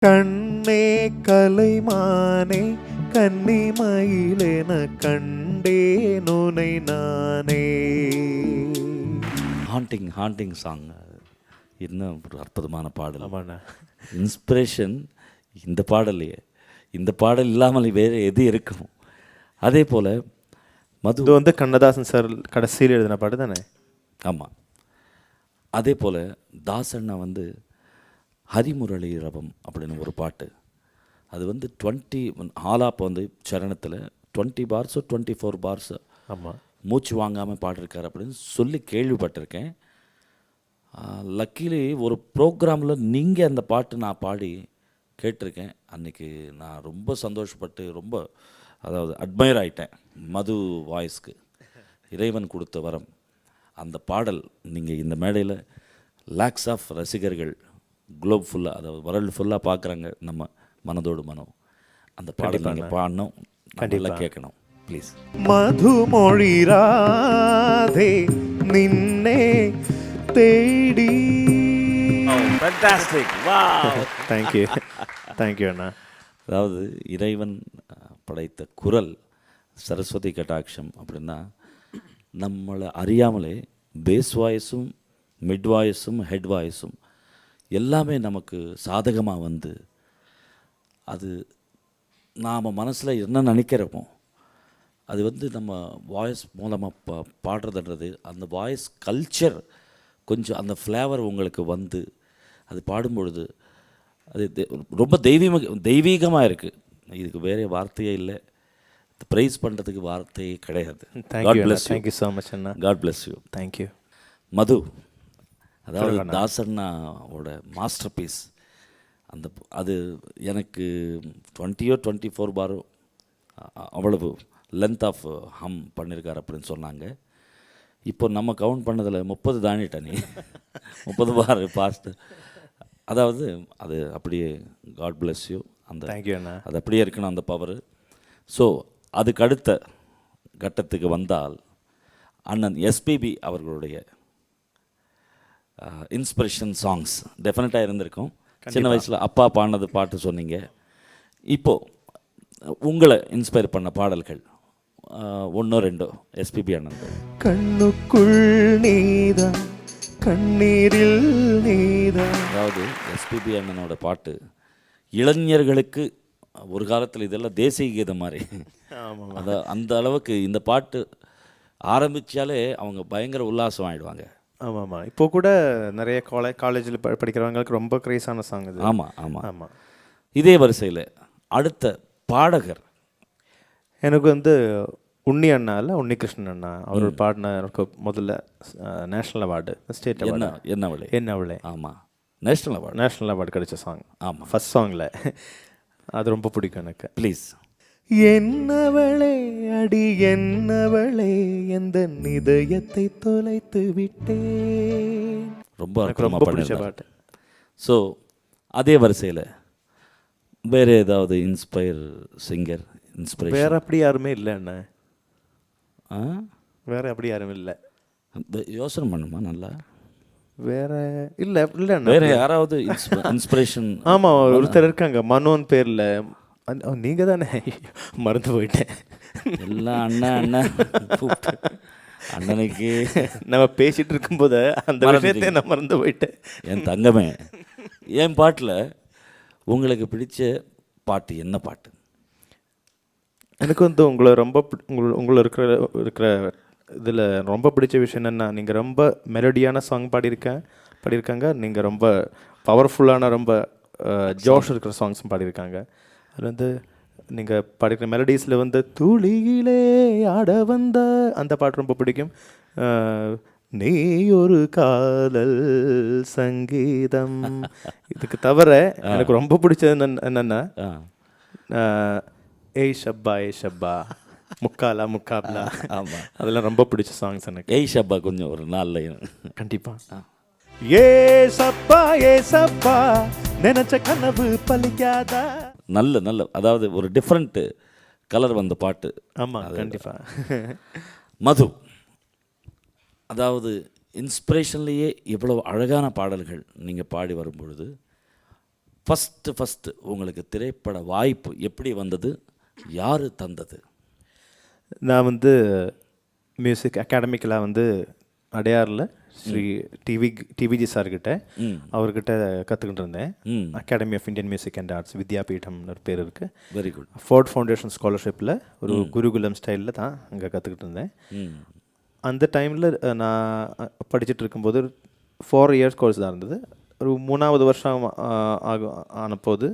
கண்ணே கலைமானே கன்னிமயிலென கண்டேன் உனை நானே. Haunting song. இன்னும் ஒரு அற்புதமான பாடல். ஆமாண்ணா. இன்ஸ்பிரேஷன் இந்த பாடலையே, இந்த பாடல் இல்லாமல் வேறு எது இருக்கும்? அதே போல் மது இது வந்து கண்ணதாசன் சார் கடைசியில் எழுதின பாட்டு தானே? ஆமாம். அதே போல் தாசண்ணா வந்து ஹரிமுரளி ரவம் அப்படின்னு ஒரு பாட்டு, அது வந்து 20 ஆலாப் வந்து சரணத்தில் 20 பார்ஸோ 24 பார்ஸோ ஆமாம் மூச்சு வாங்காமல் பாடிருக்கார் அப்படின்னு சொல்லி கேள்விப்பட்டிருக்கேன். லக்கிலி ஒரு ப்ரோக்ராமில் நீங்கள் அந்த பாட்டு நான் பாடி கேட்டிருக்கேன். அன்றைக்கி நான் ரொம்ப சந்தோஷப்பட்டு ரொம்ப அட்மையர் ஆகிட்டேன் மது வாய்ஸ்க்கு. இறைவன் கொடுத்த வரம் அந்த பாடல். நீங்கள் இந்த மேடையில் லேக்ஸ் ஆஃப் ரசிகர்கள் குளோப் ஃபுல்லாக, அதாவது வேர்ல்டு ஃபுல்லாக பார்க்குறாங்க நம்ம மனதோடு மனம். அந்த பாடல் நீங்கள் பாடணும், கண்டிப்பாக கேட்கணும் ப்ளீஸ். மதுமொழி ராதே நின்னே தேடி. ஃபேண்டாஸ்டிக், வாவ், தேங்க்யூ தேங்க்யூ அண்ணா. அதாவது இறைவன் படைத்த குரல் சரஸ்வதி கட்டாட்சம் அப்படின்னா, நம்மளை அறியாமலே பேஸ் வாய்ஸும் மிட் வாய்ஸும் ஹெட் வாய்ஸும் எல்லாமே நமக்கு சாதகமாக வந்து, அது நாம் மனசில் என்ன நினைக்கிறோமோ அது வந்து நம்ம வாய்ஸ் மூலமாக பாடுறதுன்றது, அந்த வாய்ஸ் கல்ச்சர் கொஞ்சம் அந்த ஃப்ளேவர் உங்களுக்கு வந்து அது பாடும்பொழுது அது ரொம்ப தெய்வீகமாக இருக்குது. இதுக்கு வேறு வார்த்தையே இல்லை, ப்ரைஸ் பண்ணுறதுக்கு வார்த்தையே கிடையாது. தேங்க்யூ ஸோ மச் அண்ணா. God bless you. Thank you. Madhu, அதாவது தாசண்ணாவோட மாஸ்டர் பீஸ். அது எனக்கு 20 or 24 பாரோ அவ்வளவு லென்த் ஆஃப் ஹம் பண்ணியிருக்கார் அப்படின்னு சொன்னாங்க. இப்போ நம்ம கவுண்ட் பண்ணதில் 30 தாண்டிட்டேன். நீ 30 பார் பாஸ்ட்டு. அதாவது அது அப்படியே காட் பிளஸ் யூ. அந்த தேங்க்யூ அண்ணா. அது அப்படியே இருக்கணும் அந்த பவர். ஸோ அதுக்கு அடுத்த கட்டத்துக்கு வந்தால் அண்ணன் எஸ்பிபி அவர்களுடைய இன்ஸ்பிரேஷன் சாங்ஸ் டெஃபினட்டாக இருந்திருக்கும். சின்ன வயசில் அப்பா பாடினது பாட்டு சொன்னீங்க. இப்போது உங்களை இன்ஸ்பயர் பண்ண பாடல்கள் 1-2 எஸ்பிபி அண்ணன். கண்ணுக்குள் நீதான் கண்ணீரில் நீதான். அதாவது எஸ்பிபி அண்ணனோட பாட்டு இளைஞர்களுக்கு ஒரு காலத்தில் இதெல்லாம் தேசிய கீதம் மாதிரி. அந்த அளவுக்கு இந்த பாட்டு ஆரம்பித்தாலே அவங்க பயங்கர உல்லாசம் ஆகிடுவாங்க. ஆமாம். இப்போ கூட நிறைய காலேஜில் படிக்கிறவங்களுக்கு ரொம்ப கிரேஸான சாங் இது. ஆமாம் ஆமாம் ஆமாம். இதே வரிசையில் அடுத்த பாடகர் எனக்கு வந்து உன்னி அண்ணா இல்லை உன்னிகிருஷ்ணன் அண்ணா அவர் பாடின எனக்கு முதல்ல national award, state award. Ennavale. ஆமாம், நேஷ்னல் அவார்டு கிடைச்ச சாங். ஆமாம், ஃபஸ்ட் சாங்கில். அது ரொம்ப பிடிக்கும் எனக்கு. ப்ளீஸ். என்னவளே அடி என்னவளே எந்த இதயத்தை தொலைத்து விட்டேன். ரொம்ப பிடிச்ச பாட்டு. ஸோ அதே வரிசையில் வேறு ஏதாவது சிங்கர் இன்ஸ்பிரேஷன்? வேறு அப்படி யாருமே இல்லை அண்ணா. வேறு அப்படி யாரும் இல்லை. யோசனை பண்ணுமா நல்லா. வேற இல்லை வேறு யாராவது இன்ஸ்பிரேஷன்? ஆமாம், ஒருத்தர் இருக்காங்க மனோன் பேரில். நீங்கள் தானே? மறந்து போயிட்டேன். எல்லாம் அண்ணன் அண்ணனுக்கு நம்ம பேசிகிட்டு இருக்கும்போது அந்த விஷயத்தை நான் மறந்து போயிட்டேன். என் தங்கமே, என் பாட்டில் உங்களுக்கு பிடிச்ச பாட்டு என்ன பாட்டு? எனக்கு வந்து உங்களை இருக்கிற இதில் ரொம்ப பிடிச்ச விஷயம் என்னென்னா, நீங்கள் ரொம்ப மெலடியான சாங் பாடியிருக்காங்க. நீங்கள் ரொம்ப பவர்ஃபுல்லான ரொம்ப ஜோஷ் இருக்கிற சாங்ஸும் பாடியிருக்காங்க. அது வந்து நீங்கள் பாடிக்கிற மெலடிஸில் வந்து துளியிலே ஆட வந்த அந்த பாட்டு ரொம்ப பிடிக்கும். நீ ஒரு காதல் சங்கீதம். இதுக்கு தவிர எனக்கு ரொம்ப பிடிச்சது என்னென்னா ஏய் ஷப்பா முக்காப்லா. ஆமாம், அதெல்லாம் ரொம்ப பிடிச்ச சாங்ஸ் எனக்கு. ஏய் ஷப்பா கொஞ்சம் ஒரு நாளில் கண்டிப்பாக. ஏ சப்பா நினைச்ச கனவு பலிக்காதா. நல்ல அதாவது ஒரு டிஃப்ரெண்ட் கலர் வந்த பாட்டு. ஆமாம், கண்டிப்பாக. மது, அதாவது இன்ஸ்பிரேஷன்லேயே இவ்வளவு அழகான பாடல்கள் நீங்கள் பாடி வரும்பொழுது ஃபஸ்ட்டு உங்களுக்கு திரைப்பட வாய்ப்பு எப்படி வந்தது, யார் தந்தது? நான் வந்து மியூசிக் அகாடமிக்கெலாம் வந்து அடையாறில் ஸ்ரீ டிவிஜி சார்கிட்ட அவர்கிட்ட கற்றுக்கிட்டு இருந்தேன். Academy of Indian music and arts வித்யாபீடம்னு ஒரு பேர் இருக்குது. Very good. ஃபோர்ட் ஃபவுண்டேஷன் ஸ்காலர்ஷிப்பில் ஒரு குருகுலம் ஸ்டைலில் தான் அங்கே கற்றுக்கிட்டு இருந்தேன். அந்த டைமில் நான் படிச்சுட்டு இருக்கும்போது 4 இயர்ஸ் கோர்ஸ் தான் இருந்தது. ஒரு 3வது வருஷம் ஆனபோது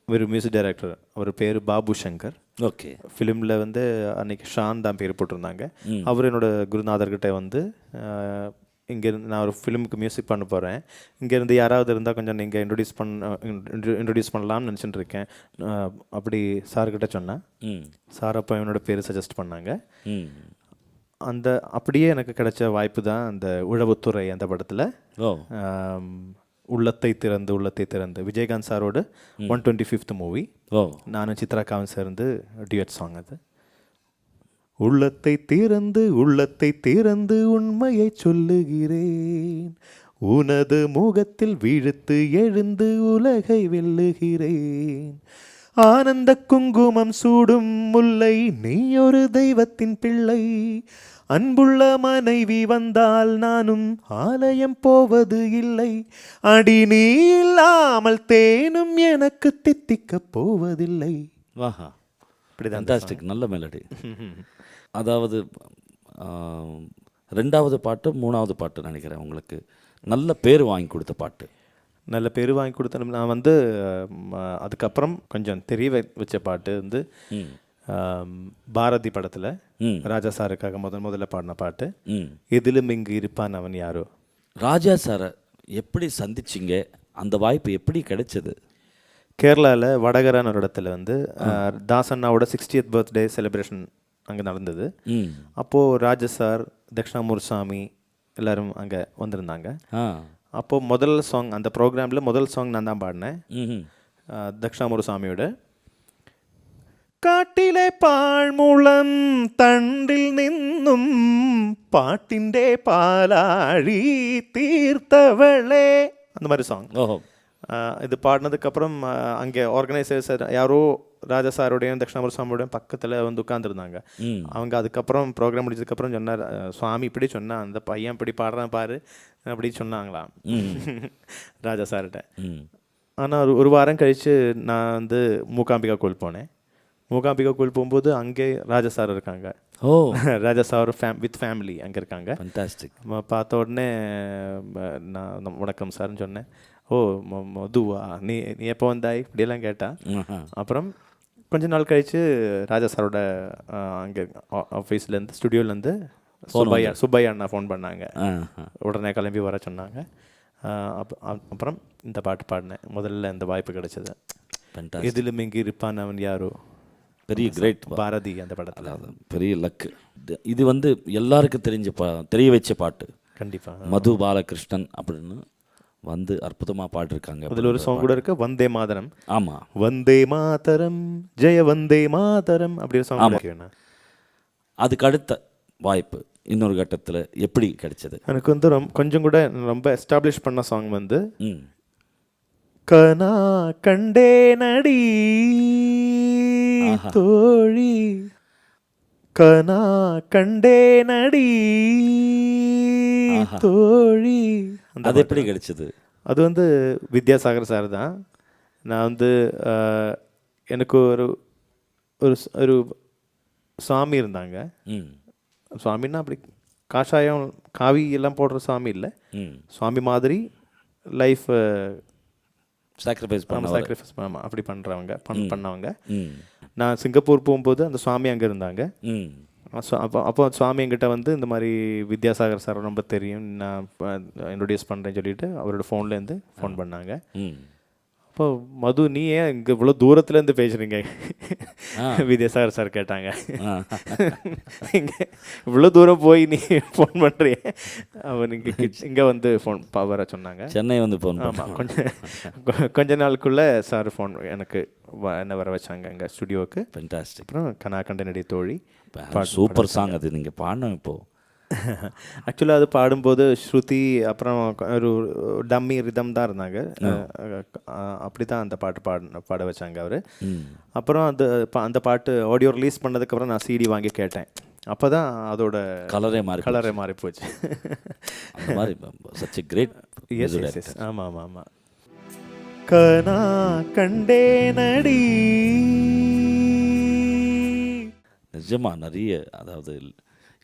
ஒரு மியூசிக் டைரக்டர், அவர் பேர் பாபு சங்கர். ஓகே. ஃபிலிமில் வந்து அன்னைக்கு ஷான் தான் பேர் போட்டிருந்தாங்க. அவர் என்னோட குருநாதர்கிட்ட வந்து இங்கேருந்து நான் ஒரு ஃபிலிமுக்கு மியூசிக் பண்ண போகிறேன், இங்கேருந்து யாராவது இருந்தால் கொஞ்சம் நீங்கள் இன்ட்ரடியூஸ் பண்ணலாம்னு நினச்சிட்டு இருக்கேன் அப்படி சார்கிட்ட சொன்னேன். சார் அப்போ என்னோட பேர் சஜஸ்ட் பண்ணாங்க. அந்த அப்படியே எனக்கு கிடைச்ச வாய்ப்பு தான் அந்த உழவுத்துறை அந்த படத்தில். உள்ளத்தை திறந்து விஜயகாந்த் சாரோட 125th மூவி. நானும் சித்ராக்காவும் சேர்ந்து டியூட் சாங் அது. உள்ளத்தை திறந்து உண்மையை சொல்லுகிறேன், உனது முகத்தில் விழுத்து எழுந்து உலகை வெல்லுகிறேன், ஆனந்த குங்குமம் சூடும் முல்லை நீ ஒரு தெய்வத்தின் பிள்ளை, அன்புள்ள மனைவி வந்தால் நானும் ஆலயம் போவது இல்லை, அடி நீ இல்லாமல் தேனும் எனக்கு தித்திக்க போவதில்லை. வாஹா, ஃபேண்டாஸ்டிக். நல்ல மெலடி. அதாவது 2வது பாட்டு 3வது பாட்டு நினைக்கிறேன் உங்களுக்கு நல்ல பேர் வாங்கி கொடுத்த பாட்டு. நல்ல பேர் வாங்கி கொடுத்தேன். நான் வந்து அதுக்கப்புறம் கொஞ்சம் தெரிய வச்ச பாட்டு வந்து பாரதி படத்தில் ராஜா சாருக்காக முதல்ல பாடின பாட்டு, எதிலும் இங்கு இருப்பான் அவன் யாரோ. ராஜா சாரை எப்படி சந்திச்சிங்க? அந்த வாய்ப்பு எப்படி கிடைச்சது? கேரளாவில் வடகரான ஒரு இடத்துல வந்து தாசண்ணாவோட 60th பர்த்டே செலிப்ரேஷன் அங்கே நடந்தது. அப்போது ராஜா சார், தட்சிணாமூர்சாமி எல்லாரும் அங்கே வந்திருந்தாங்க. அப்போது முதல் சாங் அந்த ப்ரோக்ராமில் முதல் சாங் நான் தான் பாடினேன். தட்சிணாமூர்சாமியோட കാട്ടിലെ പാഴ്മുളം തണ്ടിൽ നിന്നും പാട്ടിൻ്റെ പാലാഴി തീർത്തവളെ அந்த மாதிரி சாங். இது பாடினதுக்கப்புறம் அங்கே ஆர்கனைசர்ஸ் யாரோ ராஜா சாரோடையும் தட்சிணாமூர்சாமியோடையும் பக்கத்தில் வந்து உட்காந்துருந்தாங்க. அவங்க அதுக்கப்புறம் ப்ரோக்ராம் முடிச்சதுக்கப்புறம் சொன்னார், சுவாமி இப்படி சொன்னால் அந்த பையன் இப்படி பாடுறான் பாரு அப்படி சொன்னாங்களாம் ராஜா சார்கிட்ட. ஆனால் ஒரு வாரம் கழித்து நான் வந்து மூகாம்பிகா கோயில் போனேன். மூகாம்பிகா கோயில் போகும்போது அங்கே ராஜா சார் இருக்காங்க. ராஜா சார் வித் ஃபேமிலி அங்கே இருக்காங்க. ஃபேண்டாஸ்டிக். பார்த்த உடனே நான் வணக்கம் சார்னு சொன்னேன். ஓ மதுவா, நீ எப்போ வந்தாய் இப்படியெல்லாம் கேட்டான். அப்புறம் கொஞ்ச நாள் கழித்து ராஜா சாரோட அங்கே ஆஃபீஸ்லேருந்து ஸ்டுடியோலேருந்து சுப்பையா அண்ணா ஃபோன் பண்ணாங்க. உடனே கிளம்பி வர சொன்னாங்க. அப்புறம் இந்த பாட்டு பாடினேன். முதல்ல இந்த வாய்ப்பு கிடைச்சது. எதிலும் இங்கு இருப்பான் அவன் யாரோ. பெரிய கிரேட். பாரதி அந்த படத்தில் பெரிய லக்கு. இது வந்து எல்லாருக்கும் தெரிய வச்ச பாட்டு. கண்டிப்பாக மது பாலகிருஷ்ணன் அப்படின்னு வந்து அற்புதமாக பாடிருக்காங்க. அதில் ஒரு சாங் கூட இருக்கு, வந்தே மாதரம். ஆமாம், வந்தே மாதரம் ஜெய வந்தே மாதரம் அப்படி ஒரு சாங். அதுக்கு அடுத்த வாய்ப்பு இன்னொரு கட்டத்தில் எப்படி கிடைச்சது? எனக்கு வந்து கொஞ்சம் கூட ரொம்ப எஸ்டாப்ளிஷ் பண்ண சாங் வந்து கனா கண்டே நடி தோழி, கனா கண்டே நடி தோழி. அது எப்படி கிடைச்சது? அது வந்து வித்யாசாகர் சார் தான். நான் வந்து எனக்கு ஒரு ஒரு சுவாமி இருந்தாங்க. சுவாமின்னா அப்படி காஷாயம் காவி எல்லாம் போடுற சுவாமி இல்லை, சுவாமி மாதிரி லைஃப் சாக்ரிஃபைஸ் அப்படி பண்ணுறவங்க பண்ணவங்க. நான் சிங்கப்பூர் போகும்போது அந்த சுவாமி அங்கே இருந்தாங்க. அப்போ சுவாமி என்கிட்ட வந்து இந்த மாதிரி வித்யாசாகர் சார் ரொம்ப தெரியும், நான் இன்ட்ரடியூஸ் பண்ணுறேன்னு சொல்லிட்டு அவரோட ஃபோன்லேருந்து ஃபோன் பண்ணாங்க. அப்போ மது நீ ஏன் இங்கே இவ்வளோ தூரத்துலேருந்து பேசுகிறீங்க வித்யாசாகர் சார் கேட்டாங்க. இவ்வளோ தூரம் போய் நீ ஃபோன் பண்ணுறிய, அவர் இங்கே வந்து ஃபோன் வர சொன்னாங்க. சென்னை வந்து ஃபோன். ஆமாம், கொஞ்ச நாளுக்குள்ளே சார் ஃபோன் எனக்கு என்ன வர வச்சாங்க எங்கள் ஸ்டுடியோவுக்கு. ஃபென்டாஸ்டிக். அப்புறம் கனா கண்டனடி தோழி சூப்பர் சாங். அது நீங்கள் பாடணும் இப்போது. ஆக்சுவலாக அது பாடும்போது ஸ்ருதி அப்புறம் ஒரு டம்மி ரிதம் தான் இருந்தாங்க. அப்படி தான் அந்த பாட்டு பாட வச்சாங்க அவர். அப்புறம் அந்த பாட்டு ஆடியோ ரிலீஸ் பண்ணதுக்கப்புறம் நான் சிடி வாங்கி கேட்டேன். அப்போ தான் அதோட கலரே மாறி போச்சு. அந்த மாதிரி such a great. Yes yes yes ஆமாம் ஆமாம் ஆமாம். கனா கண்டே நடி நிஜமாக நிறைய, அதாவது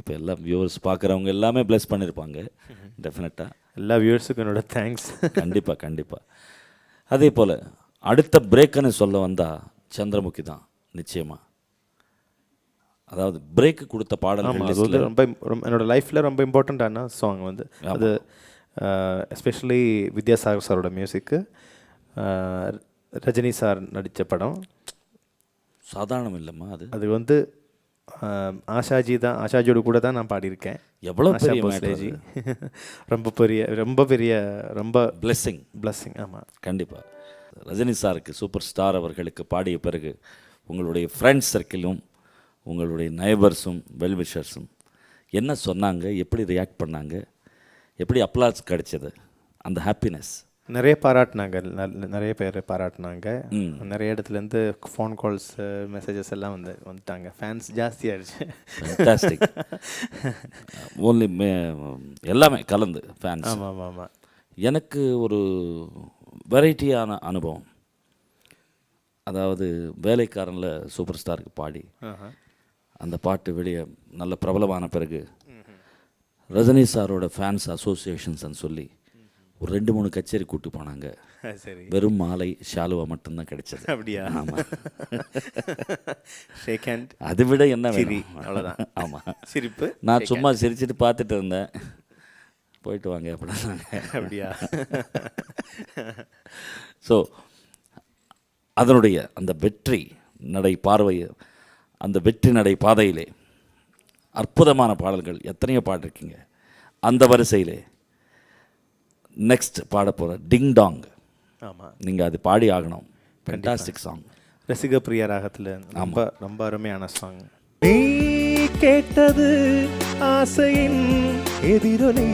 இப்போ எல்லாம் வியூவர்ஸ் பார்க்குறவங்க எல்லாமே ப்ளஸ் பண்ணியிருப்பாங்க டெஃபினட்டாக. எல்லா வியூவர்ஸுக்கும் என்னோட தேங்க்ஸ். கண்டிப்பாக கண்டிப்பாக. அதே போல் அடுத்த பிரேக்குன்னு சொல்ல வந்தால் சந்திரமுகி தான் நிச்சயமாக. அதாவது பிரேக்கு கொடுத்த பாடல்கள் அது வந்து ரொம்ப என்னோடய லைஃப்பில் ரொம்ப இம்பார்ட்டண்ட்டான சாங் வந்து அது. எஸ்பெஷலி வித்யாசாகர் சாரோட மியூசிக்கு, ரஜினி சார் நடித்த படம். சாதாரணம் இல்லைம்மா அது. அது வந்து ஆஷாஜியோடு கூட தான் நான் பாடியிருக்கேன். எவ்வளோ பெரிய ரொம்ப பெரிய பிளெஸ்ஸிங். ஆமாம் கண்டிப்பாக. ரஜினி சாருக்கு சூப்பர் ஸ்டார் அவர்களுக்கு பாடிய பிறகு உங்களுடைய ஃப்ரெண்ட்ஸ் சர்க்கிளும் உங்களுடைய நைபர்ஸும் வெல்விஷர்ஸும் என்ன சொன்னாங்க, எப்படி ரியாக்ட் பண்ணாங்க, எப்படி அப்ளாஸ் கிடைச்சது, அந்த ஹாப்பினஸ்? நிறைய பாராட்டினாங்க, நிறைய பேர் பாராட்டினாங்க. நிறைய இடத்துலேருந்து ஃபோன் கால்ஸ் மெசேஜஸ் எல்லாம் வந்துட்டாங்க. ஃபேன்ஸ் ஜாஸ்தி ஆயிடுச்சு. ஃபேன்டாஸ்டிக். ஓன்லி எல்லாமே கலந்து ஃபேன்ஸ். ஆமாம் ஆமாம் ஆமாம். எனக்கு ஒரு வெரைட்டியான அனுபவம். அதாவது வேலைக்காரனில் சூப்பர் ஸ்டாருக்கு பாடி அந்த பாட்டு வெளியே நல்ல பிரபலமான பிறகு ரஜினி சாரோட ஃபேன்ஸ் அசோசியேஷன்ஸ்ன்னு சொல்லி ஒரு 2-3 கச்சேரி கூட்டி போனாங்க. வெறும் மாலை ஷாலுவா மட்டும்தான் கிடைச்சது. அப்படியா? ஆமாம். ஷேக் ஹேண்ட், அதை விட என்ன வேணும்? அவ்வளோதான். ஆமாம், சிரிப்பு. நான் சும்மா சிரிச்சுட்டு பார்த்துட்டு இருந்தேன். போயிட்டு வாங்க அப்படின்னாங்க. அப்படியா? ஸோ அதனுடைய அந்த வெற்றி நடை பார்வையை, அந்த வெற்றி நடை பாதையிலே அற்புதமான பாடல்கள் எத்தனையோ பாடிருக்கீங்க. அந்த வரிசையிலே நெக்ஸ்ட் பாட போகிற டிங் டாங், ஆமாம், நீங்கள் அது பாடி ஆகணும். Fantastic song. ரசிக பிரியா ராகத்தில் ரொம்ப ரொம்ப அருமையான சாங். நீ கேட்டது ஆசையின் எதிரொலி.